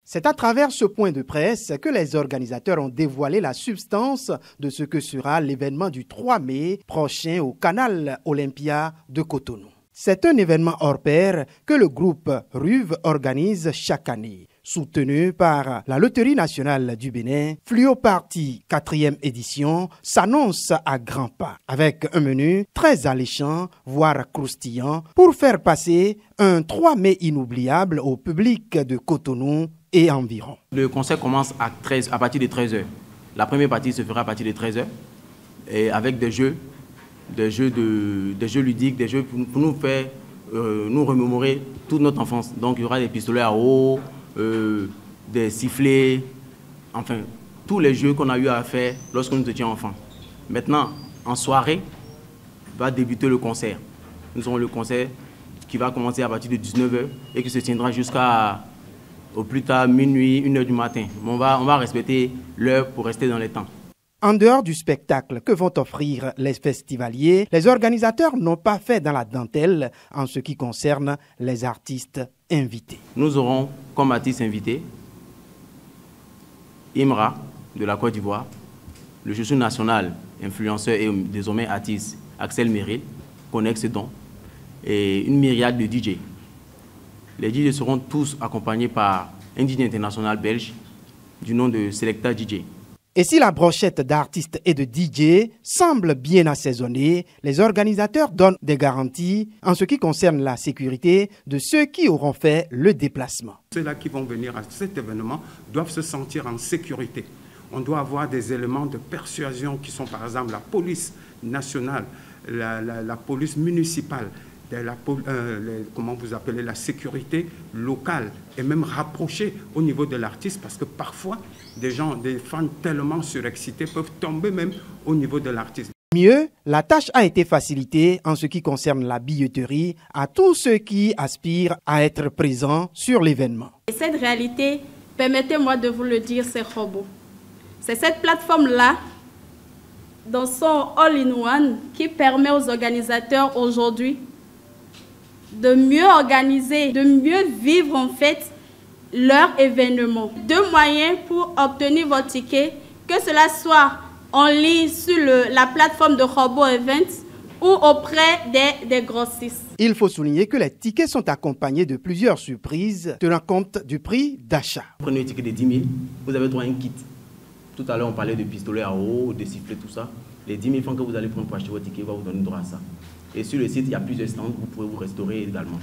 C'est à travers ce point de presse que les organisateurs ont dévoilé la substance de ce que sera l'événement du 3 mai prochain au Canal Olympia de Cotonou. C'est un événement hors pair que le groupe RUV organise chaque année. Soutenu par la Loterie nationale du Bénin, Fluo Party 4e édition s'annonce à grands pas avec un menu très alléchant, voire croustillant, pour faire passer un 3 mai inoubliable au public de Cotonou et environ. Le concert commence à partir de 13h. La première partie se fera à partir de 13h et avec des jeux ludiques, des jeux pour nous faire nous remémorer toute notre enfance. Donc il y aura des pistolets à eau, des sifflets, enfin tous les jeux qu'on a eu à faire lorsque nous étions enfants. Maintenant, en soirée, va débuter le concert. Nous aurons le concert qui va commencer à partir de 19h et qui se tiendra jusqu'à au plus tard minuit, 1h du matin. On va respecter l'heure pour rester dans les temps. En dehors du spectacle que vont offrir les festivaliers, les organisateurs n'ont pas fait dans la dentelle en ce qui concerne les artistes invités. Nous aurons comme artistes invités Imra de la Côte d'Ivoire, le chouchou national, influenceur et désormais artiste Axel Meril, Connex Don, et une myriade de DJ. Les DJ seront tous accompagnés par un DJ international belge du nom de Selecta DJ. Et si la brochette d'artistes et de DJ semble bien assaisonnée, les organisateurs donnent des garanties en ce qui concerne la sécurité de ceux qui auront fait le déplacement. Ceux-là qui vont venir à cet événement doivent se sentir en sécurité. On doit avoir des éléments de persuasion qui sont par exemple la police nationale, la police municipale, comment vous appelez, la sécurité locale et même rapprochée au niveau de l'artiste parce que parfois des fans tellement surexcités peuvent tomber même au niveau de l'artiste. Mieux, la tâche a été facilitée en ce qui concerne la billetterie à tous ceux qui aspirent à être présents sur l'événement. Et cette réalité, permettez-moi de vous le dire, c'est Robo. C'est cette plateforme-là, dans son all-in-one, qui permet aux organisateurs aujourd'hui de mieux organiser, de mieux vivre en fait leur événement. Deux moyens pour obtenir votre ticket, que cela soit en ligne sur la plateforme de Robo Events ou auprès des grossistes. Il faut souligner que les tickets sont accompagnés de plusieurs surprises tenant compte du prix d'achat. Prenez un ticket de 10 000, vous avez droit à un kit. Tout à l'heure, on parlait de pistolets à eau, de sifflets, tout ça. Les 10 000 francs que vous allez prendre pour acheter votre ticket, va vous donner droit à ça. Et sur le site, il y a plusieurs stands, vous pouvez vous restaurer également.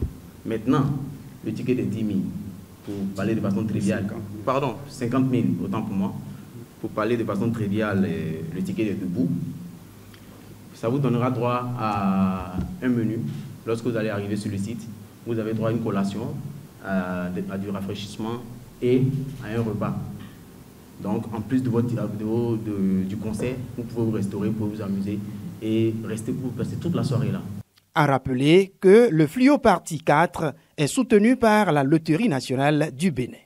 Maintenant, le ticket de 10 000, pour parler de façon triviale, 50 000, autant pour moi. Pour parler de façon triviale, le ticket de debout, ça vous donnera droit à un menu. Lorsque vous allez arriver sur le site, vous avez droit à une collation, à du rafraîchissement et à un repas. Donc, en plus de du concert, vous pouvez vous restaurer, vous pouvez vous amuser et vous passer toute la soirée là. À rappeler que le Fluo Party 4 est soutenu par la Loterie nationale du Bénin.